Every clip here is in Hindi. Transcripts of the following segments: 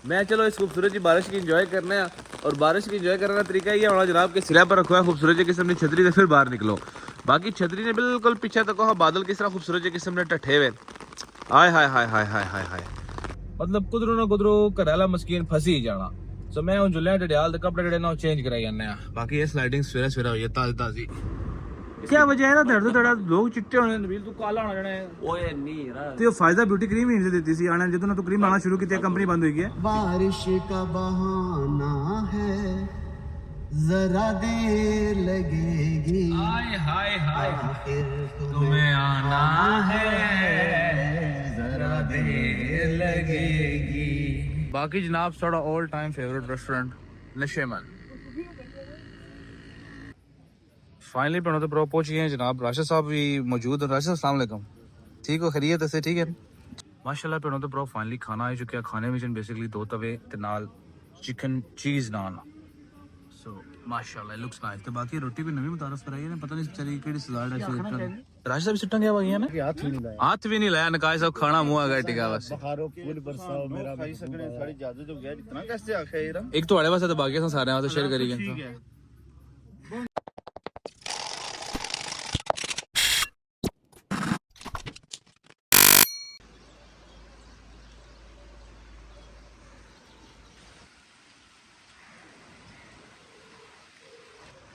मैं चलो इस खूबसूरत जी बारिश की इंजॉय करने और बारिश की इंजॉय करने का तरीका ये होना जनाब के सिरा पर रखो है खूबसूरत जी किस्म की छतरी से फिर बाहर निकलो। बाकी छतरी ने बिल्कुल पीछे तक बादल किस तरह खूबसूरत जी किस्म ने टठे हुए आय हाय हाय हाय हाय हाय हाय मतलब कुदरो ना कुदरो घराला मस्कीन फसी जाना। सो मैं हूं जुलिया डडियाल दे कपड़े जेडे ना चेंज कराई जाने बाकी ये स्लाइडिंग सवेरे सवेरे हुई है ताजी ताजी। क्या वजह है ना दर्द तड़ा लोग चिट्टे होने नबील तू काला होना जने ओए नहीं यार ते फायदा ब्यूटी क्रीम ही देती सी आने जदों ना तू क्रीम लाना शुरू की कंपनी बंद हुई है। बारिश का बहाना है जरा देर लगेगी हाय हाय हाय आखिर तुम्हें आना है जरा देर लगेगी। बाकी जनाब थोड़ा all time favourite restaurant Nasheman finally पे तो प्रो पहुंच गए हैं जनाब। राशिद साहब भी मौजूद है। राशिद अस्सलाम वालेकुम ठीक हो खैरियत से ठीक है माशाल्लाह पे तो प्रो फाइनली खाना आ चुका है। खाने में बेसिकली दो तवे ते नाल चिकन चीज नान सो माशाल्लाह लुक्स नाइस। तो बाकी रोटी भी नवी मुतारफ कराई है पता नहीं चली केड़ी सलाद है राशिद साहब सिट्टा गया भाई ना हाथ भी नहीं लाया नकाय साहब खाना मुंह आ गया टिका बस बखारो फूल बरसाओ मेरा खाई सकने सारी जादू तो गया इतना कैसे आखे यार एक तो वाले पास तो बाकी सारे तो शेयर करिए।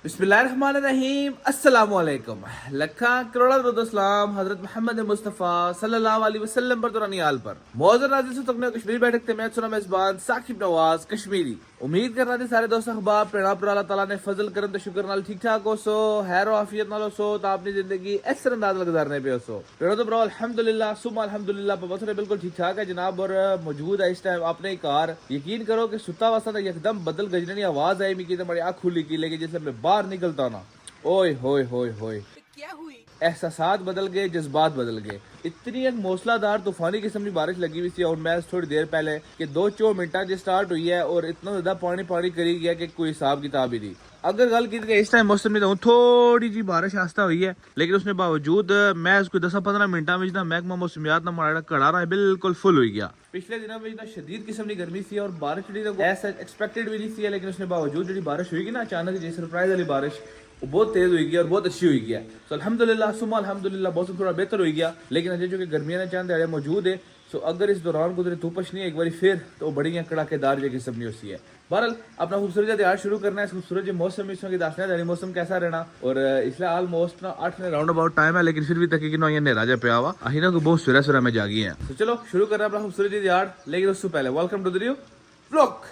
बिस्मिल्लाहिर्रहमानिर्रहीम अस्सलाम वालेकुम लखा करोड़ा दरुद हजरत मोहम्मद मुस्तफ़ा सल्लल्लाहु अलैहि वसल्लम पर दुरानियाल पर मौजूद नाज़रीन से तकने कश्मीर बैठक ते मैं सुना मेजबान साकिब नवाज कश्मीरी उम्मीद करना थी सारे दोस्त अखबार प्रेरणा पर अल्लाह ताला ने फजल करन ते शुक्र नाल ठीक ठाक हो सो हैरो आफियत नाल हो सो तो अपनी जिंदगी ऐसे अंदाज गुजारने पे हो सो प्रेरणा तो ब्रो अल्हम्दुलिल्लाह सुमा अल्हम्दुलिल्लाह बसरे बिल्कुल ठीक ठाक है जनाब। और मौजूद है इस टाइम अपने कार यकीन करो कि सुता वसा तक एकदम बदल गजनी आवाज आई मिकी तो बड़ी आँख खुली की लेकिन जिससे मैं बाहर निकलता ना ओए होए होए होए क्या हुई एहसासात बदल गए जज्बात बदल गए। इतनी एक मौसलाधार तूफानी किस्म की बारिश लगी हुई थी और मैच थोड़ी देर पहले कि 2-4 मिनट स्टार्ट हुई है और इतना ज्यादा पानी पानी करी गया कि कोई हिसाब किताब ही नहीं। अगर गल की इस टाइम मौसम में थोड़ी जी बारिश आस्ता हुई है लेकिन उसके बावजूद मैं उसको 10-15 मिनटा में महकमा मौसमियात ना माड़ा कड़ा रहा है बिल्कुल फुल हो गया। पिछले दिनों में शदीद किस्म की गर्मी थी और बारिश एक्सपेक्टेड भी नहीं थी लेकिन उसके बावजूद जी बारिश हुई ना अचानक जी सरप्राइज वाली बारिश वो बहुत तेज हुई गया और बहुत अच्छी हुई गया। तो अल्हम्दुलिल्लाह सुमा अल्हम्दुलिल्लाह मौसम थोड़ा बेहतर हुई गया लेकिन अजय जो कि गर्मियां चांद दिहाड़े मौजूद है। सो अगर इस दौरान को धूपश नहीं एक बार फिर तो बड़ी कड़ाकेदार जो किस्म नहीं होती है। बहरहाल अपना खूबसूरत दिहाड़ शुरू करना है इस खूबसूरत मौसम में इसमें दाखना है मौसम कैसा रहना और इसलिए ऑलमोस्ट ना 8 राउंड अबाउट टाइम है लेकिन फिर भी तक नेरा जा पे आवा अही ना बहुत सुरा सुरा में जागी है। तो चलो शुरू करना अपना खूबसूरत दिहाड़ लेकिन उससे पहले welcome to the new vlog.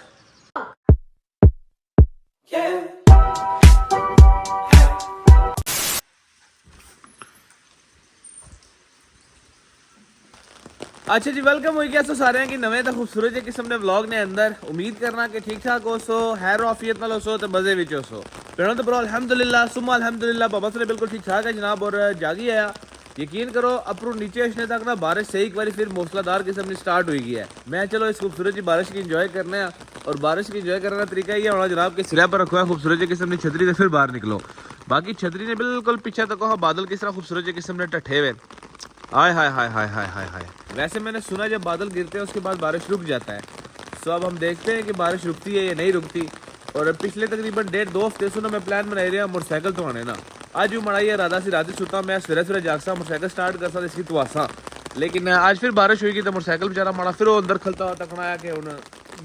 अच्छा जी वेलकम हो गया सो सारे की नवे तो खूबसूरत जी किस्म ने व्लॉग ने अंदर उम्मीद करना कि ठीक ठाक हो सो हैर आफियत नाल हो सो तो मजे विच हो सो पेड़ों तो ब्रो अल्हम्दुलिल्लाह सुमा अल्हम्दुलिल्लाह बाबा से बिल्कुल ठीक ठाक है जनाब। और जागी आया यकीन करो अपरू नीचे असने तक ना बारिश से एक बार फिर मौसलाधार किस्म की स्टार्ट हुई है। मैं चलो इस खूबसूरत जी बारिश की इंजॉय करने और बारिश की इंजॉय करने का तरीका ये होना जनाब के सिरा पर रखो है खूबसूरत जी किस्म की छतरी से फिर बाहर निकलो। बाकी छतरी ने बिल्कुल पीछे तक बादल किस तरह खूबसूरत जी किस्म ने टठे हुए हाय हाय हाय हाय हाय हाय हाय। वैसे मैंने सुना जब बादल गिरते हैं उसके बाद बारिश रुक जाता है। सो अब हम देखते हैं कि बारिश रुकती है या नहीं रुकती। और पिछले तकरीबन 1.5-2 हफ्ते से मैं प्लान बनाई रहा मोटरसाइकिल तो आने ना आज भी मड़ाई है राधा सी रात सुता मैं सवेरे सवेरे जागसा मोटरसाइकिल स्टार्ट करता इसकी तुआसा लेकिन आज फिर बारिश हुई तो मोटरसाइकिल बेचारा माड़ा फिर वो अंदर खलता हुआ तकना आया कि हूँ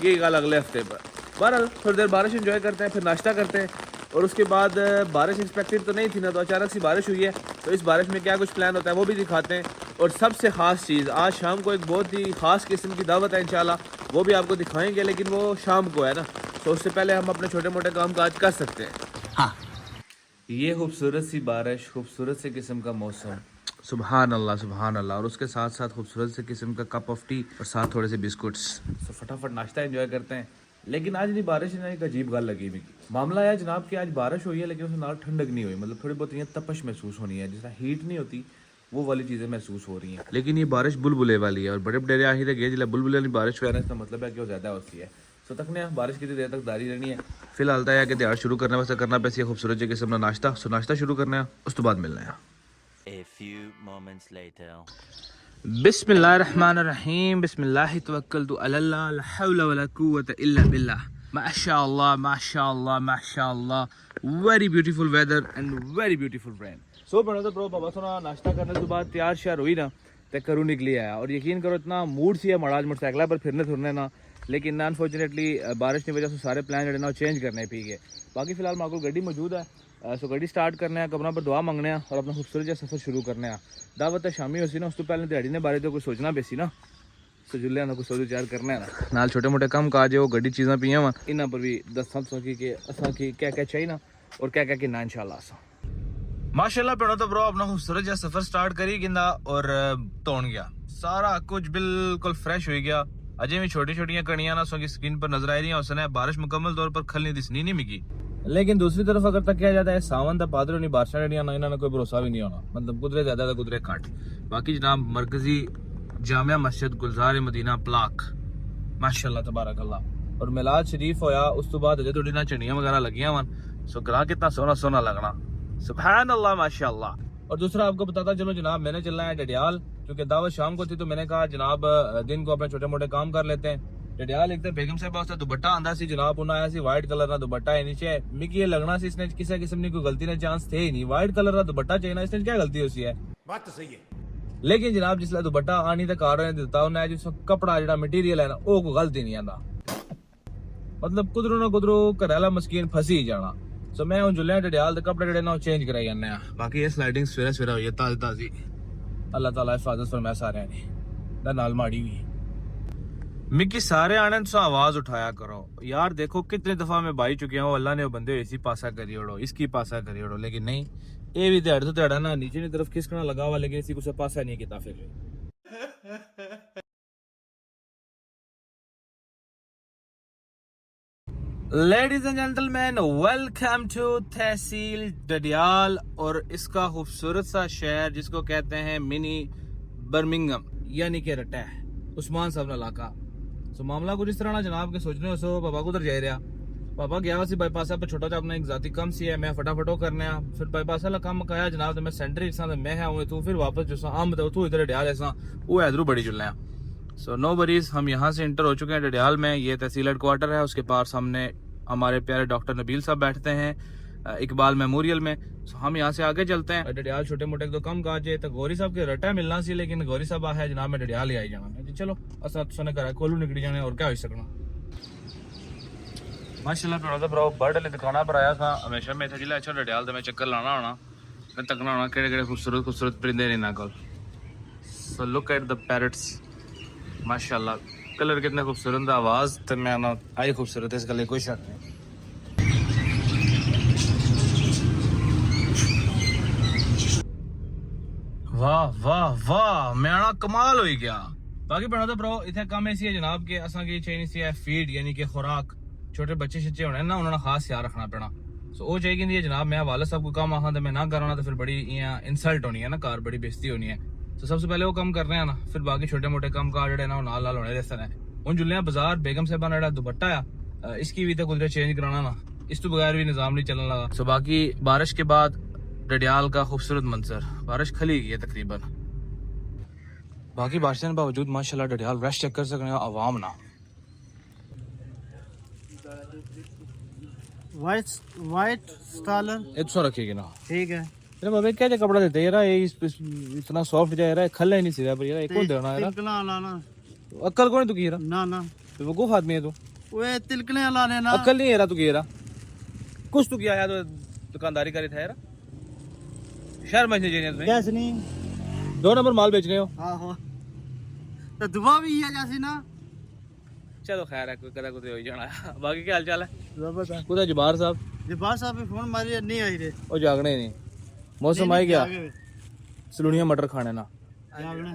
ये गल अगले हफ्ते पर। बहरहाल थोड़ी देर बारिश इंजॉय करते हैं फिर नाश्ता करते हैं और उसके बाद बारिश एक्सपेक्टेड तो नहीं थी ना तो अचानक सी बारिश हुई है तो इस बारिश में क्या कुछ प्लान होता है वो भी दिखाते हैं। और सबसे ख़ास चीज़ आज शाम को एक बहुत ही ख़ास किस्म की दावत है इंशाल्लाह वो भी आपको दिखाएंगे लेकिन वो शाम को है ना तो उससे पहले हम अपने छोटे मोटे काम काज कर सकते हैं। हाँ ये खूबसूरत सी बारिश खूबसूरत से किस्म का मौसम सुबहान अल्लाह और उसके साथ साथ खूबसूरत से किस्म का कप ऑफ टी और साथ थोड़े से बिस्कुट्स। तो फटाफट नाश्ता एंजॉय करते हैं। लेकिन आज नहीं बारिश ने एक अजीब गल लगी हुई मामला है जनाब कि आज बारिश हुई है लेकिन उसमें नाल ठंडक नहीं हुई मतलब थोड़ी बहुत तपश महसूस होनी है जिस हीट नहीं होती वो वाली चीज़ें महसूस हो रही हैं। लेकिन ये बारिश बुलबुले वाली है और बड़े बड़े आही गए जिला बुलबुले वाली बारिश हुआ है इसका मतलब है कि वो ज़्यादा होती है। सो तक ने बारिश कितनी देर तक जारी रहनी है। फिलहाल है कि दिहाड़ शुरू करने वास्ते करना पैसे खूबसूरत जी किस्म नाश्ता सो नाश्ता शुरू करना है उस तो बाद मिलना है। A few moments later. बिस्मिल्लाहिर्रहमानिर्रहीम बिस्मिल्लाहि तवक्कलतु अलल्लाह ला हौला वला कुव्वता इल्ला बिल्लाह माशाअल्लाह माशाअल्लाह माशाअल्लाह very beautiful weather and very beautiful rain so बनो तो ब्रो बाबा सुना नाश्ता करने के बाद तैयार श्यार हुई ना तो करूँ निकली आया और यकीन करो इतना मूड सी है महाराज मोटरसाइकिल पर फिरने थुरने ना लेकिन ना अनफॉर्चुनेटली बारिश की वजह से सारे प्लान जो ना चेंज करने पी गए बाकी फिलहाल मेरे को गड्डी मौजूद है सो गड्डी स्टार्ट करने हैं कमरों पर दुआ मंगने हैं और अपना खूबसूरत जहा सफ़र शुरू करने हैं दावत शामी हो सी ना उस तो पहले दिहाड़ी ने बारे तो कुछ सोचना बेसी ना सो जुल्ले ना कुछ सोच विचार करने ना नाल छोटे मोटे कम काज वो गड्डी चीज़ां पियां वा इन्हां पर भी दस सकी कि असा की क्या क्या चाहिए ना और क्या क्या कि ना इंशाल्लाह असा माशाल्लाह पेड़ो तो ब्रो अपना खूबसूरत जहा सफ़र स्टार्ट करी गिंदा और तोड़ गया सारा कुछ बिल्कुल फ्रेश हो गया अजय भी छोटी छोटियां कणियां ना की स्क्रीन पर नजर आ रही हैं उसने बारिश मुकम्मल तौर पर खल नहीं दिसनी नहीं मिगी लेकिन दूसरी तरफ अगर तक किया जाता है सावन का पादर नहीं बारिश जड़ियां ना इन्होंने कोई भरोसा भी नहीं होना मतलब कुदरे ज्यादा तो कुदरे घट बाकी जनाब मरकजी जामिया मस्जिद गुलजार मदीना प्लाक माशाल्लाह तबारक अल्लाह और मिलाद शरीफ होया उस तो बाद अजे थोड़ी ना चनियां वगैरह लगियां वन सो ग्राह कितना सोना सोना लगना सुभान अल्लाह माशाल्लाह और दूसरा आपको बताता चलो जनाब मैंने चलना है डडियाल क्योंकि दावत शाम को थी तो मैंने कहा जनाब दिन को अपने छोटे मोटे काम कर लेते हैं डडियाल एक तो बेगम साहब उसका दुपट्टा आंदा सी जनाब उन्हें आया सी व्हाइट कलर का दुपट्टा है नीचे मिकी ये लगना सी इसने किसी किस्म की कोई गलती ने चांस थे ही नहीं व्हाइट कलर का दुपट्टा चाहिए ना इसने क्या गलती होती है बात तो सही है लेकिन जनाब जिसले दुपट्टा आनी तो कार ने दिता उन्हें जिस कपड़ा जो मटीरियल है ना वो कोई गलती नहीं आता मतलब कुदरों ना कुदरों घरेला मस्कीन फसी ही जाना सो मैं हूं जुल्ले डडियाल के कपड़े जो चेंज कराई जाने बाकी ये स्लाइडिंग सवेरे सवेरे हुई है ताजी ताजी अल्लाह ताला हिफाजत फरमाए सारे ने नाल माड़ी हुई मिकी सारे आने तो आवाज उठाया करो यार देखो कितने दफा मैं बाई चुकी हूँ अल्लाह ने बंदे इसी पासा करी ओड़ो इसकी पासा करी ओड़ो लेकिन नहीं ये भी दिहाड़ तो दिहाड़ा ना नीचे की तरफ खिसकना लगा हुआ लेकिन इसी कुछ पासा नहीं किया फिर ladies and gentleman welcome to Tehsil Dadyal और इसका खूबसूरत सा शहर जिसको कहते हैं मिनी बर्मिंगम यानी कि रटा उस्मान साहब का इलाका सो मामला कुछ इस तरह ना जनाब के सोचने हो सो पापा को उधर जा रहा पापा गया सी बाईपास पर छोटा सा अपना एक जाती कम सी है मैं फटाफट करने फिर बाईपास वाला कम मकाया जनाब तो मैं सेंटर हिस्सा मैं है तू फिर वापस जो आम तू इधर डडियाल ऐसा वो इधरों बड़ी जुलना सो नो वरीज हम यहाँ से इंटर हो चुके हैं डडियाल में ये तहसील हेडक्वार्टर है उसके पास हमने हमारे प्यारे डॉक्टर नबील साहब बैठते हैं इकबाल मेमोरियल में सो हम यहाँ से आगे चलते हैं डडियाल छोटे मोटे तो कम काज है तो गौरी साहब के रटा मिलना सी लेकिन गौरी साहब है जनाब मैं डडियाल ही आई जाना चलो असा तुमने घर कोलू निकली जाने और क्या हो सकना माशाल्लाह पेड़ों भराओ बर्ड वाली दुकाना पर आया था हमेशा मैं जिला अच्छा डडियाल तो मैं चक्कर लाना होना मैं तकना होना केड़े केड़े खूबसूरत खूबसूरत परिंदे ने इन्होंने so look at the parrots माशाल्लाह कलर कितना खूबसूरत आवाज तो मैं ना आई खूबसूरत है इस गले कोई शक नहीं वाह वाह वाह मैं कमाल हो गया बाकी बना तो प्रो इतने कम ऐसी है जनाब के असा की चाहिए सी है फीड यानी कि खुराक छोटे बच्चे शच्चे होने ना उन्होंने खास ख्याल रखना पैना सो वो चाहिए जनाब मैं वाले साहब को कम आखा तो मैं ना कराना तो फिर बड़ी इंसल्ट होनी है ना कार बड़ी बेइज्जती होनी है तो सबसे पहले वो कम करने हैं ना फिर बाकी छोटे मोटे कम कार जो ना नाल नाल होने दे उन जुलिया बाजार बेगम साहबा ने दुपट्टा है इसकी भी तो कुछ चेंज कराना ना इस तो बगैर भी निजाम नहीं चलने लगा सो बाकी बारिश के बाद डडियाल का खूबसूरत मंजर बारिश खली गई है तकरीबन बाकी बारिश के बावजूद माशाल्लाह डडियाल रश चेक कर सकते आवाम ना वाइट स्टालर एक सौ रखेगी ना ठीक है अरे बाबे क्या कपड़ा देते यार ये इतना सॉफ्ट जा रहा है खल नहीं सीधा पर यार एक और देना यार लाना अक्ल कौन तू की रहा ना ना तो वकूफ आदमी है तू ओए तिलकने लाने ना अक्ल नहीं है रहा तू की रहा कुछ तू किया यार तो दुकानदारी करी था यार शहर में नहीं जैसे नहीं 2 नंबर माल बेच रहे हो आहो तो दुआ भी है जैसे ना चलो खैर है कोई कदा कुछ हो जाना बाकी क्या हाल चाल है जबरदस्त कुछ जबार साहब जबार साहब पे फोन मारी नहीं आई रे वो जागने नहीं मौसम आई गया सलूनिया मटर खाने ना जागने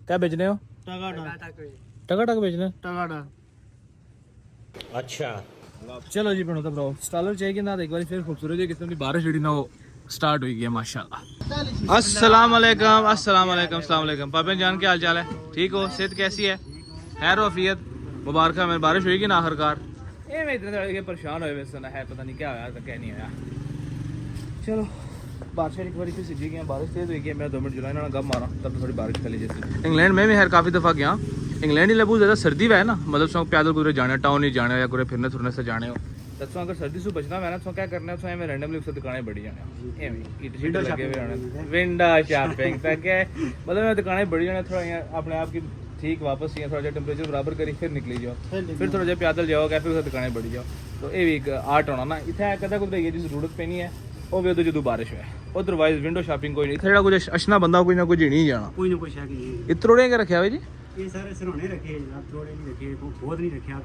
क्या बेचने हो टका टक बेचने टगाड़ा अच्छा चलो जी बनो तो ब्रो स्टालर चाहिए ना एक बार फिर खूबसूरत है कितनी बारिश जड़ी ना हो स्टार्ट हुई है माशाल्लाह अस्सलाम वालेकुम अस्सलाम वालेकुम अस्सलाम वालेकुम पापा जान के हाल चाल है ठीक हो सेहत कैसी है खैर वफियत मुबारक में बारिश हुई ना आखिरकार ये मैं इतने परेशान हुए वैसे है पता नहीं क्या होया तो क्या नहीं होया चलो बारिश एक बार फिर सीधी गया, बारिश तेज हुई गई, मैं 2 मिनट जुलाई ना गप मारा तब थोड़ी बारिश चली जैसे। इंग्लैंड में भी खैर काफ़ी दफ़ा गया, इंग्लैंड ही बहुत ज़्यादा सर्दी है ना, मतलब सो पैदल कुछ जाने टाउन नहीं जाने या कुछ फिरने थुरने से जाने हो तो अगर सर्दी से बचना है ना तो क्या करना है, मैं रैंडमली उससे दुकानें बढ़ी जाने ईट लगे हुए आने विंडो शॉपिंग तक है, मतलब मैं दुकानें बढ़ी जाने थोड़ा यहाँ अपने आप की ठीक वापस यहाँ थोड़ा टेम्परेचर बराबर करी फिर निकली जाओ, फिर थोड़ा जब पैदल जाओ क्या फिर उसे दुकानें बढ़ी जाओ, तो ये भी एक आर्ट होना ना इतना कदा कुछ जी जरूरत पे नहीं है वो भी जो बारिश है, अदरवाइज विंडो शॉपिंग कोई नहीं इतना कुछ अशना बंदा कोई ना कुछ नहीं जाना कोई ना कोई शक नहीं है। इतरोड़े क्या रखे हुए जी ये सारे सिरहाने रखे हैं जनाब, थोड़े नहीं रखे, बहुत नहीं रखे आप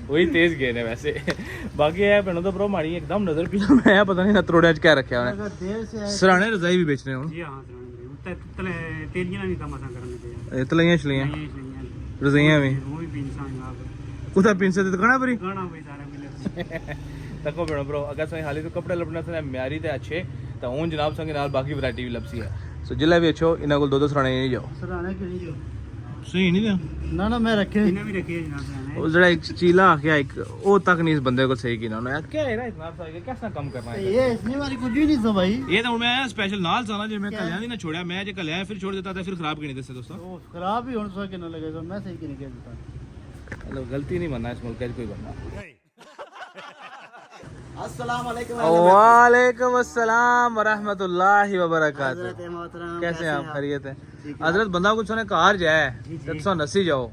वही तेज गए ने वैसे बाकी है पिंडों तो प्रो माड़ी एकदम नजर पी मैं पता नहीं नत्रोड़े क्या रखा है सराने रजाई भी बेच रहे हो जी हां सिरहाने तेलियां नहीं काम आसान करने दे तलियां छलियां रजाइयां भी वो भी इंसान जनाब कुता पिंसे ते दुकाना पर गाना भाई सारा मिले तको पिंडों प्रो अगर सही हाली तो कपड़े लपने से म्यारी ते अच्छे तो हूं जनाब संगे नाल बाकी वैरायटी भी लपसी है सो जिले भी अच्छो इना को दो सराने नहीं जाओ सिरहाने के नहीं जो सही नहीं ना ना मैं रखे इन्हें भी रखे जनाब सिरहाने वो जरा एक चीला आखिया एक वो तक नहीं इस बंदे को सही किया उन्होंने क्या है ना इतना सारा कैसा कम करना है ये इसने वाली कुछ भी नहीं था भाई ये तो मैं स्पेशल नाल साना जे मैं कल्याण नहीं ना छोड़ा मैं जे कल्याण फिर छोड़ देता था फिर खराब क्यों नहीं दसे दोस्तों वो खराब ही होने सो के ना लगेगा, मैं सही नहीं कह देता मतलब गलती नहीं बनना इस मुल्क का कोई बंदा। अस्सलाम वालेकुम वालेकुम अस्सलाम व रहमतुल्लाहि व बरकातहू। हज़रत मोहतरम कैसे हैं आप? खैरियत है? हजरत बंदा कुछ ने कार जाए तो तुम नसी जाओ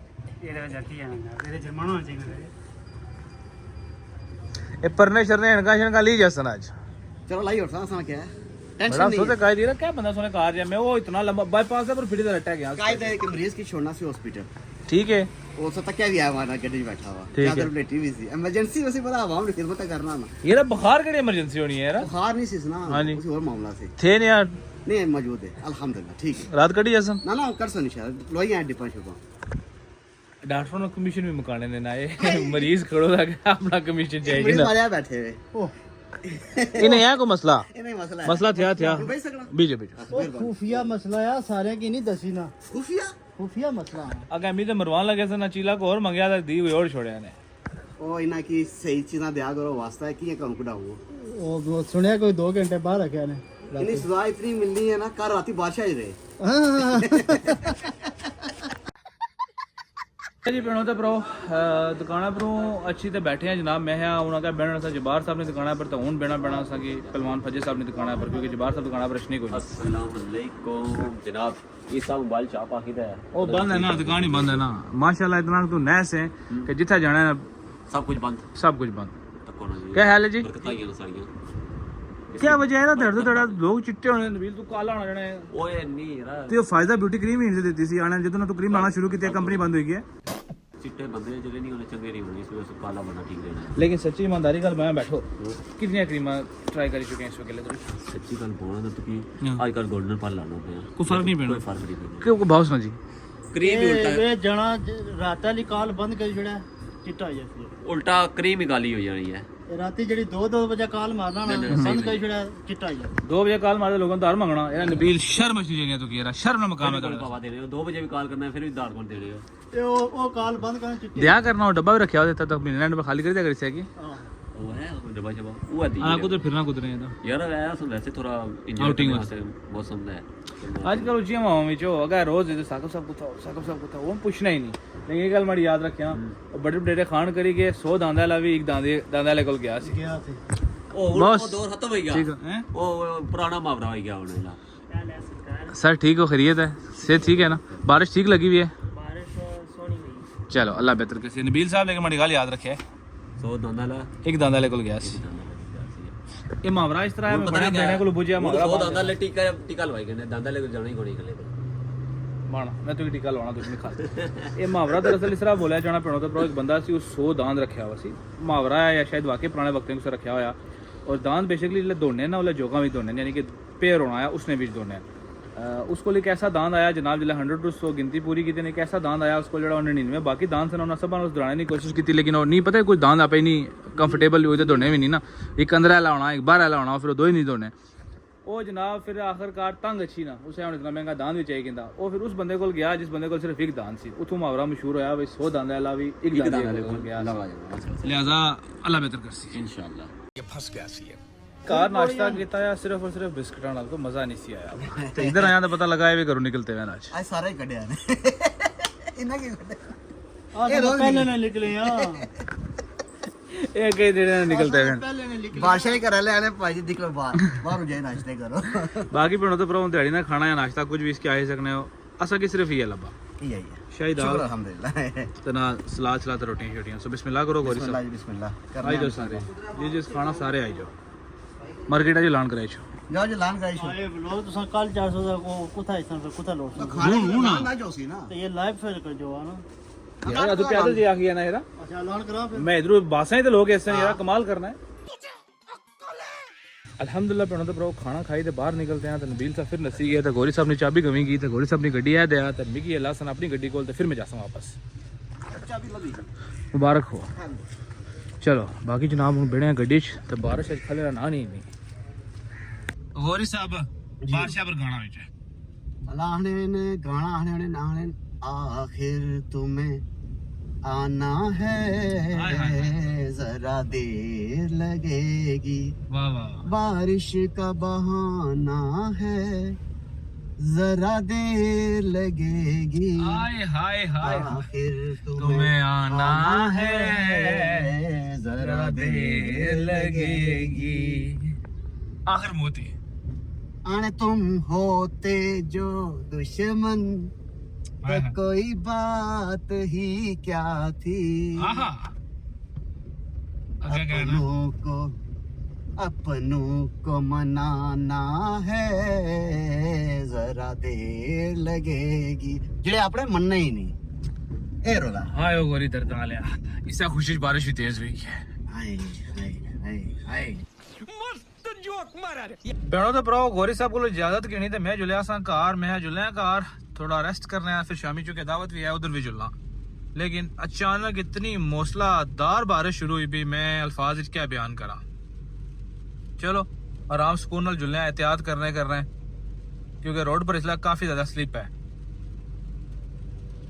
ये रहा जाती है ना तेरे जुर्माना होना चाहिए ये परने शरने इनका शनका ली जसन आज चलो लाई और साथ क्या है बड़ा सोचे काहे दे रहा क्या बंदा सोने कार जाए मैं वो इतना लंबा बाईपास है पर फिर इधर अटैक गया कायदा है कि मरीज की छोड़ना से हॉस्पिटल ठीक है वो तो तक क्या भी आया हमारा गड्डी में बैठा हुआ ठीक है। चादर प्लेटी भी थी इमरजेंसी वैसे पता आवाम की खिदमत करना ना ये बुखार कड़ी इमरजेंसी होनी है यार बुखार नहीं सीसना हाँ जी। किसी और मामला से थे नहीं यार नहीं मौजूद है अल्हम्दुलिल्लाह ठीक है रात कड़ी जसन ना ना कर सो निशा लोई है डिपा शुपा डॉक्टरों ने कमीशन भी मुकाने ने ना ये मरीज खड़ो लगा अपना कमीशन चाहिए मरीज ना मारे बैठे हुए ओ इन्हें यहाँ को मसला नहीं मसला मसला था भाई सकना बीजे बीजे खुफिया मसला है सारे की नहीं दसी ना खुफिया मसला है अगर अमी तो मरवान लगे से ना चीला को और मंगया था दी हुई और छोड़े ने ओ इना की सही चीज़ा दिया करो वास्ता है कि ये कम कुड़ा हुआ ओ सुनया कोई 2 घंटे बाहर रखा ने इतनी सजा इतनी मिलनी है ना कल राती बारिश आई रहे जी पिंडों ते प्रो दुकाना पर अच्छी ते बैठे हैं जनाब मैं उन्होंने क्या बहना सा जबार साहब ने दुकाना पर तो हूँ बहना पैना सा कि पलवान फजे साहब ने दुकाना पर क्योंकि जबार साहब दुकाना पर रचनी कोई अस्सलाम वालेकुम जनाब ये सब मोबाइल चाप आखिर है वो बंद है ना दुकान ही बंद है ना माशाल्लाह इतना तू नैस है कि जिथे जाना है सब कुछ बंद सब कुछ बंद तको ना जी क्या हाल है जी बरकताइयां सारियां क्या वजह है ना दर्द दड़ा लोग चिट्टे होने नबील तू काला होना जाना है ओए नहीं यार ते फायदा ब्यूटी क्रीम ही देती सी आने ਜਦੋਂ तू क्रीम लाना शुरू की कंपनी बंद हुई है चिट्टे बंदे ਜਿਹੜੇ ਨਹੀਂ ਹੋਣੇ ਚੰਗੇ ਨਹੀਂ ਹੋਣੇ ਇਸ ਵੇਲੇ ਕਾਲਾ ਬਣਾ ਠੀਕ ਰਹਿਣਾ लेकिन सच्ची ईमानदारी गल मैं बैठो कितनी क्रीम ट्राई करी चुके हैं इस वक्त तुम ਸੱਚੀ ਗੱਲ ਬੋਲਣਾ ਤਾਂ ਤੁਸੀਂ ਅੱਜ ਕੱਲ 골ਡਨ ਪਰ ਲਾਣਾ ਪਿਆ कोई फर्क नहीं ਕੋਈ पैना ਫਰਕ ਨਹੀਂ ਪੈਂਦਾ क्यों भाव सुना जी ਕਰੀਮ ਹੀ ਉਲਟਾ ਇਹ ਜਣਾ ਰਾਤ ਵਾਲੀ ਕਾਲ ਬੰਦ ਕਰ ਛੜਿਆ ਚਿੱਟਾ ਹੋ ਜਾਂਦਾ ਉਲਟਾ ਕਰੀਮ ਹੀ ਗਾਲੀ ਹੋ ਜਾਣੀ ਹੈ ਇਹ ਰਾਤੀ ਜਿਹੜੀ 2 ਵਜੇ ਕਾਲ ਮਾਰਨਾ ਨਾ ਬੰਦ ਕਰ ਛੜਿਆ ਚਿੱਟਾ ਹੋ ਜਾਂਦਾ 2 बजे कॉल मारे लोगों दार मंगना यार नबील शर्म अच्छी चाहिए तो किया शर्म ना मकाम है ਤੁਹਾਨੂੰ ਪਵਾ ਦੇ ਰਹੇ ਹੋ 2 ਵਜੇ ਵੀ ਕਾਲ ਕਰਨਾ ਫਿਰ ਵੀ ਦਾੜ ਕੋਣ ਦੇ ਰਹੇ ਹੋ ਤੇ ਉਹ ਕਾਲ ਬੰਦ ਕਰਨ ਚਿੱਟੀ दिया करना और डब्बा भी रखा होता तक मिलने में खाली कर दिया करी सकी ਉਹ ਹੈ ਡੱਬਾ ਸ਼ਬਾ ਉਹ ਹੈ हाँ कुछ फिरना कुछ नहीं था ਯਾਰ ਐ ਵੈਸੇ ਥੋੜਾ Outing ਵਾਸਤੇ ਮੌਸਮ है आजकल उच्ची हवाओं में जो अगर रोज दे साकब सब कुछ था वो पूछना ही नहीं लेकिन ये गल माड़ी याद रखिया बड़े बड़े खान करी के 100 दांदा ला भी एक दांदे वाले कोल गया सी ਗਿਆ ਸੀ ਉਹ बस ਦੌਰ ਖਤਮ ਹੋ ਗਿਆ ठीक है ਉਹ ਪੁਰਾਣਾ ਮੁਹਾਵਰਾ ਹੋ ਗਿਆ ਹੁਣ ਇਹਦਾ सर ठीक हो खैरियत है सेहत ठीक है ना बारिश ठीक लगी हुई है ਬਾਰਿਸ਼ ਸੋਹਣੀ ਹੋਈ चलो अल्लाह बेहतर कैसे नबील साहब लेकिन माड़ी गल याद रखे ਸੋ ਦੋਨਾਂ ਦਾ एक दांदा वाले कोल गया सी ये मुहावरा इस तरह है मैं बड़ा देने को बुझिया मुहावरा ਉਹ ਦਾਦਾ ਲੈ ਟੀਕਾ ਲਵਾਈ ਕਹਿੰਦੇ ਦਾਦਾ ਲੈ ਕੇ ਜਾਣਾ ਹੀ ਕੋਣੀ ਕਲੇ माना मैं तो टीका लवाना तुझ में खा ये मुहावरा दरअसल इस तरह बोलिया जाना पैना तो एक बंदा सी 100 दांद रखा हुआ सी मुहावरा है या शायद वाकई पुराने वक्तों से रखा होया और दांद बेसिकली जिसले दौड़ने ना उसले जोगा भी दौड़ने यानी कि पेयर होना है उसने भी दौड़ने उसको लिए कैसा दांद आया जनाब जिला 100 टू 100 गिनती पूरी की नहीं कैसा दांद आया उसको जो 99 बाकी दांद से उन्होंने सब उस दौड़ाने की कोशिश की लेकिन नहीं पता कोई दांद आप ही नहीं कंफर्टेबल हुई तो दौड़ने भी नहीं ना एक अंदर वाला होना एक बाहर वाला होना फिर दो ही नहीं दौड़ने वो जनाब फिर आखिरकार तंग अच्छी ना उसे इतना महंगा दांद भी चाहिए कहता वो फिर उस बंदे को गया जिस बंदे को सिर्फ एक दांद सी उतों मुहावरा मशहूर होया भाई 100 दांद वाला भी एक दांद वाले को गया लिहाजा अल्लाह बेहतर कर सी इंशाल्लाह ਕਾਰ ਨਾਸ਼ਤਾ ਕੀਤਾ ਆ ਸਿਰਫ ਔਰ ਸਿਰਫ ਬਿਸਕਟਾਂ ਨਾਲ, ਕੋਈ ਮਜ਼ਾ ਨਹੀਂ ਸੀ ਆਇਆ। ਤੇ ਇਧਰ ਆਇਆ ਤਾਂ ਪਤਾ ਲਗਾ ਇਹ ਵੀ ਘਰੋਂ ਨਿਕਲਤੇ ਹੋਏ ਅੱਜ। आज सारे कड़े ने इन्ना की कड़े पहले ना निकले हां ਇਹ ਅੱਗੇ ਜਿਹੜੇ ਨਿਕਲਤੇ ਹੋਏ पहले ना निकले बादशाह ही करा ले आने भाई जी निकलो बाहर हो जाए नाश्ते करो ਬਾਕੀ ਪਿੰਡੋਂ ਤੇ ਭਰਾਵਾਂ ਦਿਹਾੜੀ ਨਾਲ ਖਾਣਾ ਜਾਂ ਨਾਸ਼ਤਾ ਕੁਝ ਵੀ ਇਸ ਕੇ ਆਏ ਸਕਨੇ ਹੋ। ਅਸਾਂ ਕੀ ਸਿਰਫ ਇਹ ਲੱਭਾ यही है ਸ਼ਾਹੀ शुक्र ਦਾਲ अल्हम्दुलिल्लाह ਤੇ ਨਾਲ ਸਲਾਦ ਸਲਾਦ ਤੇ ਰੋਟੀਆਂ ਛੋਟੀਆਂ। ਸੋ ਬਿਸਮਿਲ੍ਲਾ ਕਰੋ ਗੋਰੀ बिस्मिल्लाह ਸਾਹਿਬ। जी बिस्मिल्लाह ਆਈ ਜਾਓ ਸਾਰੇ ਜੀ ਜਿਸ ਖਾਣਾ ਸਾਰੇ ਆਈ ਜਾਓ। ਮਾਰਕੀਟ ਆ ਜੀ ਲਾਣ ਕਰਾਈ ਛੋ। जाओ जो लान गाइस ए ब्लॉग तो कल 400 ਦਾ ਕੋ ਕੁਥਾ ਇਸਨ ਫਿਰ ਕੁਥਾ ਲੋਟ खाने ना जो सी ना ਤੇ ਇਹ ਲਾਈਵ ਫਿਰ ਕਰ ਜੋ ਆਣਾ ਯਾਰ ਤੂੰ ਪੈਦਲ ਜੀ ਆ ਗਿਆ ਨਾ ਇਹਦਾ। ਅੱਛਾ ਐਲਾਨ ਕਰਾ ਫਿਰ ਮੈਂ ਇਧਰੋਂ ਬਾਸਾਂ ਹੀ ਤੇ ਲੋਕ ਇਸ ਯਾਰ ਕਮਾਲ करना है। अल्हम्दुलिल्लाह पिंडों तो ब्रो खाना खाई तो बाहर निकलते हैं तो नबील सा फिर नसी गया तो गौरी साहब ने चाबी गवी की तो गौरी साहब ने गड्डी है दिया तो मिगी अल्लाह सन अपनी गड्डी कोल तो फिर मैं जासा वापस। मुबारक हो। चलो बाकी जनाब हम बेड़े गड्डी च तो बारिश अज खले ना नहीं गौरी साहब बारिश पर गाना विच अल्लाह ने गाना आने ने नाने आखिर तुम्हें आना है जरा देर लगेगी वाह वाह बारिश का बहाना है जरा देर लगेगी हाय हाय हाय आखिर तुम्हें आना है जरा देर लगेगी आखिर मोती आने तुम होते जो दुश्मन तो कोई बात ही क्या थी आहा आगे कहना अपनों को मनाना है जरा देर लगेगी जेड़े अपने मनना ही नहीं ए रोला हाय ओ गोरी दर्द आ लिया इससे खुशी बारिश भी तेज हुई है हाय हाय हाय हाय बेड़ो तो प्रो गोरी साहब को इजाजत गिनी तो मैं जुलिया सा कार मैं जुलिया कार थोड़ा रेस्ट करने आया फिर शामी चुके दावत भी है उधर भी जुलना लेकिन अचानक इतनी मौसलाधार बारिश शुरू हुई भी मैं अल्फाज क्या बयान करा। चलो आराम सुकून नाल जुलने एहतियात कर रहे हैं क्योंकि रोड पर इसलिए काफी ज्यादा स्लिप है।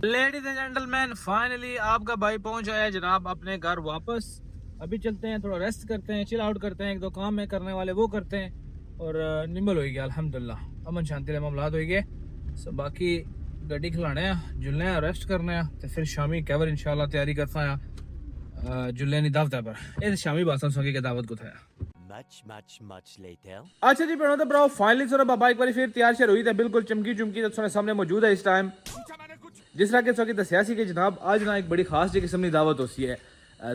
लेडीज एंड जेंटलमैन फाइनली आपका भाई पहुंच आया जनाब अपने घर वापस। अभी चलते हैं थोड़ा रेस्ट करते हैं चिल आउट करते हैं एक दो काम में करने वाले वो करते हैं और निम्बल हो गया अल्हम्दुलिल्लाह अमन शांति के मामलात हो गए। सो बाकी गड्डी खिलाने जुलने रेस्ट करने तो फिर शामी कैवर इंशाल्लाह तैयारी करता है जुलने नी दावत पर ये शामी बासन सो के दावत को था। अच्छा जी प्रणो तो ब्रो फाइनली सो बाबा एक बार फिर तैयार शेयर हुई था बिल्कुल चमकी चुमकी तो सोने सामने मौजूद है इस टाइम जिस तरह के सो की दसिया सी कि जनाब आज ना एक बड़ी खास जी किस्म की दावत होती है।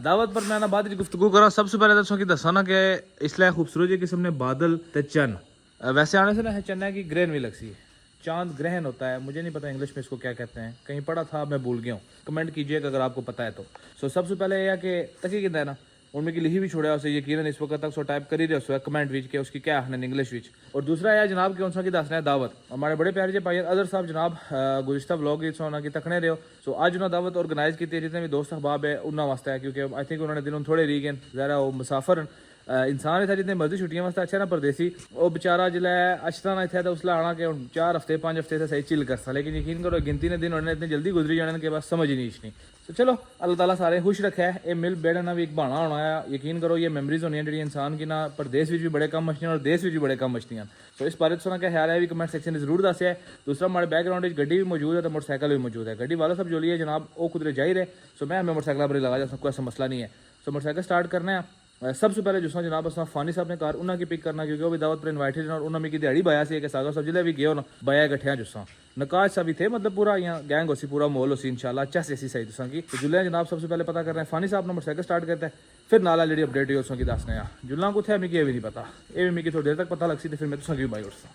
दावत पर मैं ना बाद गुफ्तगू करा सबसे पहले तो सो की दसा ना कि इसलिए खूबसूरत जी किस्म ने बादल ते चन वैसे आने से ना है चन्ना की ग्रहण भी लगती है चांद ग्रहण होता है मुझे नहीं पता इंग्लिश में इसको क्या कहते हैं कहीं पढ़ा था मैं भूल गया हूँ कमेंट कीजिएगा अगर आपको पता है तो। सो सबसे पहले यह कि तकी कितना है ना उनमें की लिखी भी छोड़ा उसे यकीनन इस वक्त तक सो टाइप कर ही रहे हो कमेंट विच के उसकी क्या है इंग्लिश विच। और दूसरा है जनाब कि उनसा की दसना है दावत हमारे बड़े प्यारे भाई अदर साहब जनाब गुज़िश्ता व्लॉग सोना की तकने रहे हो। सो आज उन्होंने दावत ऑर्गेनाइज की जितने भी दोस्त अहबाब है उन्होंने वास्ते है क्योंकि आई थिंक उन्होंने दिन थोड़े री गए ज़रा वो मुसाफर इंसान था जितने मर्जी छुट्टियां वास्ते अच्छा ना परदेसी वो बेचारा जिला अच्छा ना इतना तो उसला आना कि 4 हफ्ते 5 हफ्ते से सही चिल करता लेकिन यकीन करो गिनती ने दिन उन्होंने इतनी जल्दी गुजरी जाने के बाद समझ ही नहीं इसनी। तो चलो अल्लाह ताला सारे खुश रखे है ये मिल बेड़ना भी एक बहाना होना है यकीन करो ये मेमरीज होनी है जी इंसान की ना परदेश भी बड़े कम मछलियां और देश भी बड़े कम मछलियां। तो इस बारे सुना क्या ख्याल है भी कमेंट सेक्शन में जरूर दस है। दूसरा हमारे बैकग्राउंड में गड्डी भी मौजूद है तो मोटरसाइकिल भी मौजूद है गड्डी वाला सब जो लिए जनाब वो कुदरे जा ही रहे। सो मैं हमें मोटरसाइकिल पर लगा जा कोई ऐसा मसला नहीं है। सो मोटरसाइकिल स्टार्ट करना है सबसे पहले जिसना जनाब अस फानी साहब ने कार उन्होंने की पिक करना क्योंकि वो भी दावत पर इन्वाइटेड और उन्होंने की दिहाड़ी बाया से सागर साहब जिले भी गए ना बाया गठिया जुस्सा नकाश सा भी थे मतलब पूरा यहाँ गैंग हो सी पूरा मोल हो सी इंशाल्लाह अच्छा से ऐसी सही तुसा की। तो जुल्ला जनाब सबसे पहले पता कर रहे हैं फानी साहब ने मोटरसाइकिल स्टार्ट करता है फिर नाला जी अपडेट हुई उसकी दसने जुल्ला कुछ है मिगी ये भी नहीं पता ये भी मिगी थोड़ी देर तक पता लग सी तो फिर मैं तुसा की बाई उठसा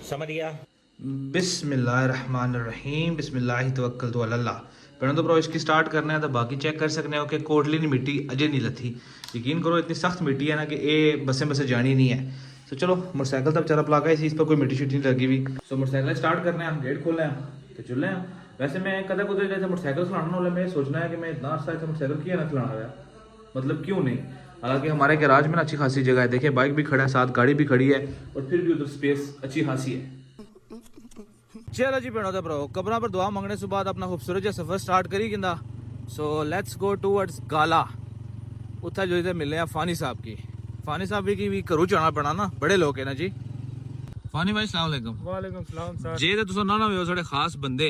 समझ गया। बिस्मिल्लाहिर्रहमानिर्रहीम बिस्मिल्लाहि तवक्कलतु अलल्लाह। पहले तो ब्रो इसकी स्टार्ट करना है तो बाकी चेक कर सकते हो कि कोटली मिट्टी अजय नहीं लथी यकीन करो इतनी सख्त मिट्टी है ना कि ये बसें जानी नहीं है। तो चलो मोटरसाइकिल तब चला पला इस पर कोई मिट्टी शिट्टी नहीं लगी हुई। सो मोटरसाइकिल स्टार्ट करना है गेट खोलना है तो चलना है। वैसे मैं कदा कुछ जैसे मोटरसाइकिल चलाना वाला मैं सोचना है कि मैं इतना अर्सा मोटरसाइकिल क्यों ना चलाना है मतलब क्यों नहीं। हालांकि हमारे गैराज में अच्छी खासी जगह है देखिए बाइक भी खड़ा है साथ गाड़ी भी खड़ी है और फिर भी उधर स्पेस अच्छी खासी है। चलो जी पेड़ो ब्रो कब्र पर दुआ मांगने से बाद अपना खूबसूरत जो सफर स्टार्ट करी गिंदा। सो लेट्स गो टूवर्ड्स गाला उत्थे जो इधर मिले हैं फानी साहब की फानी साहब भी घरों जाना पैना ना, बड़े लोग है ना जी। फानी भाई अस्सलाम वालेकुम। वालेकुम सलाम सर। जे ते तुसा ना हो साढ़े खास बंदे,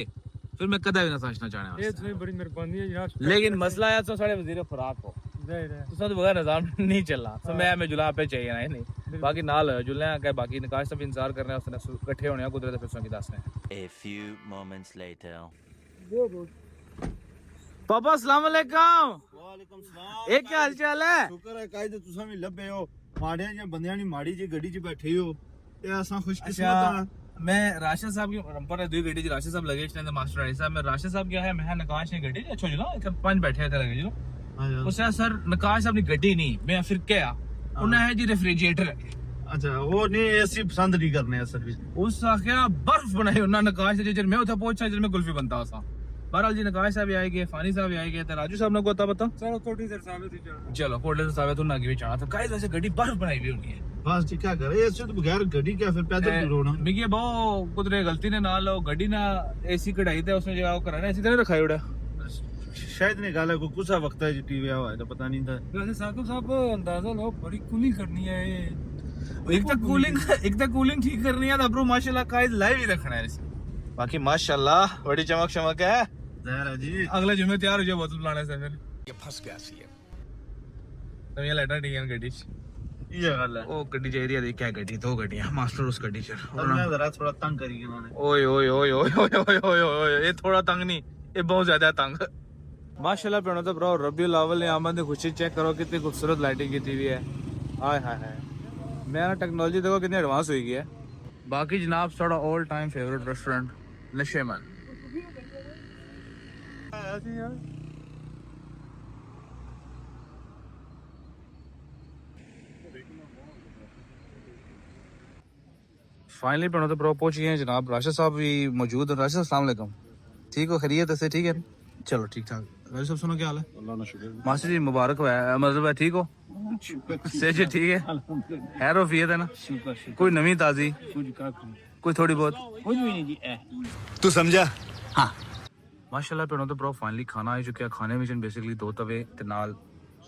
फिर मैं कदा भी ना समझना चाहने ये तुम्हें बड़ी मेहरबानी है जनाब। लेकिन मसला है तो साढ़े वजीर खुराक हो, तुसा तो बगैर निजाम नहीं चलना। तो मैं जुला पे चाहिए ना नहीं, बाकी नाल जुले के बाकी निकाश सब इंतजार करने उसने इकट्ठे होने कुदरत फिर की दसने। A few moments later. पापा अस्सलाम वालेकुम। वालेकुम सलाम। एक क्या हाल चाल है? शुक्र है कायदे तुसा भी लब्बे हो, माड़ियां ਜਾਂ ਬੰਦਿਆਂ ਦੀ ਮਾੜੀ ਜੀ ਗੱਡੀ 'ਚ ਬੈਠੇ ਹੋ ਤੇ ਅਸਾਂ ਖੁਸ਼ਕਿਸਮਤ ਆ। मैं राशिद साहब की पर दुई गड्डी राशिद साहब लगे ने मास्टर आई साहब मैं राशिद साहब क्या है मैं नकाश ने गड्डी अच्छा जो ना पांच बैठे थे लगे जो उसने सर नकाश साहब ने गड्डी नहीं मैं फिर क्या उन्हें है जी रेफ्रिजरेटर अच्छा वो नहीं एसी पसंद नहीं करने असल ਵਿੱਚ उस क्या बर्फ बनाई उन्होंने नकाश से मैं उठा पहुंचा जिसमें कुल्फी बनता था। बहरहाल जी नकाश साहब भी आएंगे, फानी साहब भी आएंगे, तो राजू साहब ने को बता चलो कोटी सर साबित ही चलो। चलो कोटले से साबित उन्हें आगे भी जाना था गाइस वैसे गड्डी बर्फ बनाई हुई होनी है बस ठीक क्या करे इससे तो बगैर गाड़ी क्या फिर पैदल दूर होना। मिगी बहु कुदरे गलती ने ना लो गड्डी ना एसी कढ़ाई थे उसने जगह कराना एसी तो नहीं रखा उड़ा शायद ने गाला को कुछ वक्त है जी टीवी आवा है तो पता नहीं था। वैसे साकिब साहब अंदाजा लो बड़ी कूलिंग करनी है ये। एक तो कूलिंग ठीक करनी है तो माशाल्लाह काइज लाइव ही रखना है इसे। बाकी माशाल्लाह बड़ी चमक चमक है जहरा जी अगले जुम्मे तैयार हो जाओ बोतल बनाने से फिर ये फंस गया सी है तो ये लाइटा ठीक है गड्डी ये गल है। ओ गड्डी चाहिए थी क्या गड्डी दो गड्डियां मास्टर उस गड्डी च और मैं जरा थोड़ा तंग करी इन्होंने। ओए ओए ओए ओए ओए ओए ओए ओए ये थोड़ा तंग नहीं ये बहुत ज्यादा तंग। माशाल्लाह पेड़ों तो ब्रो रबीउल अव्वल ने आमद ने खुशी चेक करो कितनी खूबसूरत लाइटिंग की हुई है। हाय हाय हाय मेरा टेक्नोलॉजी देखो कितनी एडवांस हुई है। बाकी जनाब थोड़ा all time favourite restaurant Nasheman finally पेड़ों तो ब्रो पहुंच गए हैं जनाब। राशिद साहब भी मौजूद है। राशिद अस्सलाम वालेकुम, ठीक हो खैरियत से? ठीक है चलो ठीक ठाक। राशिद साहब सुनो क्या हाल है? अल्लाह ना शुक्र। मास्टर जी मुबारक हो मतलब है ठीक हो से ठीक है खैर वफियत है ना? कोई नवी ताजी कोई थोड़ी बहुत कुछ भी नहीं जी तू समझा? हाँ माशाल्लाह पेड़ों तो ब्रो फाइनली खाना आ चुका है। खाने में बेसिकली दो तवे ते नाल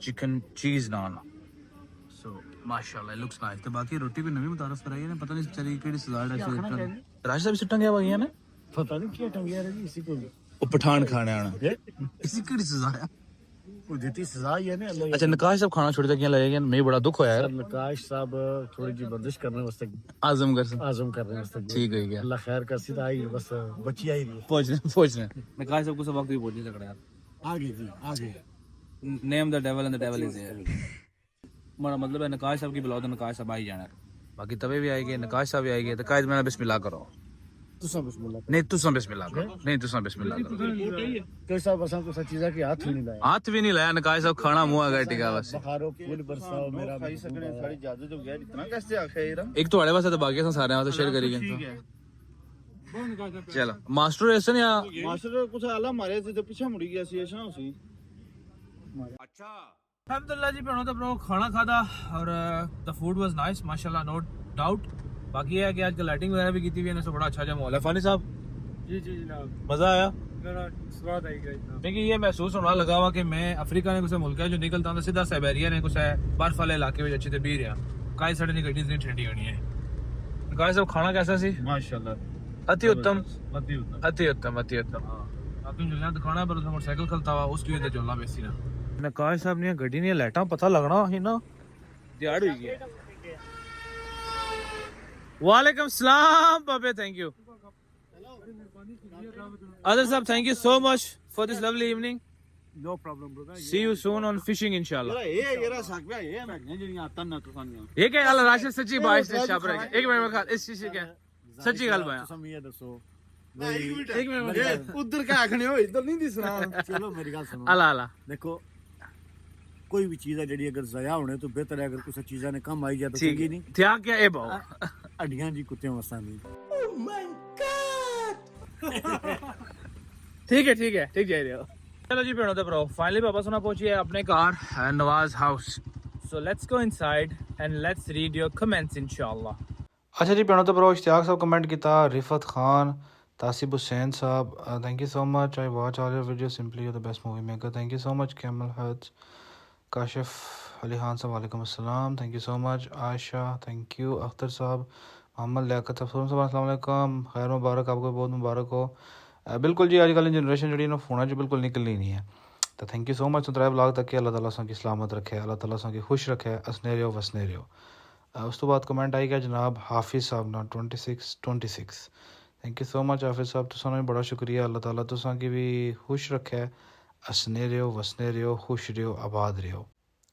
चिकन चीज नान सो माशाल्लाह लुक्स नाइस। तो बाकी रोटी भी नवी मुतारफ कराई है पता नहीं चली केड़ी सजाड़ है। राशिद साहब सिट्टां क्या वही है ना पता नहीं क्या टंगिया रे इसी को ओ पठान खाने आना इसी केड़ी सजा है वो देती सजा ही है ना अल्लाह। अच्छा नकाश साहब खाना छोड़ दिया लगेगा मैं बड़ा दुख होया यार। नकाश साहब थोड़ी जी बंदिश करने वास्ते आजम कर आजम कर रहे हैं वास्ते ठीक है क्या अल्लाह खैर का सीधा आई बस बची आई रही पहुंच रहे नकाश साहब को सब वक्त भी पहुंच नहीं सकता यार। आगे जी आगे name the devil and the devil is here हमारा मतलब है नकाश साहब की बुलाओ तो नकाश साहब आ ही जाना। बाकी तवे भी आएंगे नकाश साहब भी आएंगे तो कायद मैंने बिस्मिल्लाह करो तुसा बिस्मिल्लाह नहीं तुसा बिस्मिल्लाह करो नहीं तुसा बिस्मिल्लाह करो कैसा बसा तो चीजा की हाथ भी नहीं लाया हाथ भी नहीं लाया नकाश साहब खाना मुंह आ गया टिका बस बखारो फूल बरसाओ मेरा खाई सकने सारी इजाजत हो गया इतना कैसे आखे यार एक तो वाले पास तो बाकी सब सारे वास्ते शेयर करेंगे ठीक है। चलो मास्टर ऐसा या मास्टर कुछ आला मारे थे तो पीछे मुड़ी गया सी ऐसा उसी अल्हम्दुलिल्लाह जी पेड़ों तो ब्रो खाना खादा और द फूड वाज नाइस माशाल्लाह नो डाउट। बाकी है कि आजकल लाइटिंग वगैरह भी की हुई है ना, बड़ा अच्छा माहौल है। फानी साहब जी जी जनाब मजा आया? मेरा स्वाद आई गया इतना। देखिए ये महसूस होना लगा हुआ कि मैं अफ्रीका ने कुछ मुल्क है जो निकलता हूँ सीधा साइबेरिया ने कुछ है बर्फ वाले इलाके में अच्छे से बी रहा काई साढ़े नहीं गड्डी इतनी ठंडी होनी है। गाइस सब खाना कैसा सी? माशाल्लाह अति उत्तम अति उत्तम अति उत्तम अति उत्तम। आपने जुलना दिखाना पर मोटरसाइकिल खलता हुआ उसकी वजह से जुलना बेसी ना नकाश साहब ने गड्डी ने लाइटा पता लगना ही ना दिहाड़ हुई है। वालेकुम सलाम बाबे थैंक यू Adil साहब thank you so much for this lovely evening no problem brother see you soon on fishing इंशाल्लाह। ये साकबा ये मैं ਜਿਹੜੀਆਂ ਆਤਾਂ ਨਾ ਤੁਸਾਂ ये क्या हाल राशिद सच्ची बाइस ने शाब रखे एक मिनट में खा इस चीज क्या सच्ची गल बया ਤੁਸਾਂ ਇਹ ਦੱਸੋ एक मिनट में ਉਧਰ ਕਾ ਆਖਣੇ ਹੋ ਇਧਰ ਨਹੀਂ ਦਿਸਣਾ ਚਲੋ ਮੇਰੀ ਗੱਲ ਸੁਣੋ अला अला देखो कोई भी चीज है जड़ी अगर ज़ाया होने तो बेहतर है अगर कुछ चीज़ा ने कम आई जाए तो चंगी नहीं ठीक क्या क्या ए बाओ हड्डियां जी कुत्ते वसा नहीं ठीक है ठीक जा रहे हो। चलो जी पेड़ों तो ब्रो फाइनली पापा सुना पहुंची है अपने car Nawaz house so let's go inside and let's read your comments इंशाल्लाह। अच्छा जी पेड़ों तो ब्रो इश्तियाक साहब कमेंट किया रिफत खान तासिब हुसैन साहब thank you so much I watch all your video simply you the best movie maker thank you so much camel hearts Kashif Ali Khan साहब वालेकुम अस्सलाम, thank you so much. Ayesha thank you. Akhtar साहब, मोहम्मद लियाकत अफसर साहब अस्सलाम वालेकुम, खैर मुबारक, आपको बहुत मुबारक हो। बिल्कुल जी, अजकल की जनरेशन जी फोना च बिल्कुल निकलनी नहीं है, तो थैंक यू सो मच। तो 3 ब्लॉग तक अल्लाह ताला सा की सलामत रखे, अल्लाह ताला सा की खुश रखे, असने रहो वसने रहो। उस तो बाद कमेंट आई गया जनाब हाफिज़ साहब ना 2626, थैंक यू सो मच हाफिज़ साहब, तुसां भी बड़ा शुक्रिया। अल्लाह ताला तुसां की भी खुश रखे, असने रहो वसने रहो, खुश रहो, आबाद रहो।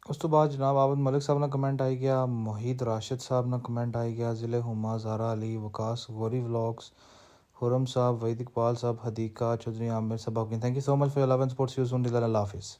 उस तो बाद जनाब आबद मलिक साहब ना कमेंट आई गया, मोहित राशिद साहब ना कमेंट आई गया, ज़िले हुमा, ज़ारा अली, वकास गौरी व्लॉग्स, हुरम साहब, वहीद इकबाल साहब, हदीका चौधरी, आमिर साहब, thank you so much for your love and support. See you soon, अल्लाह हाफिज़।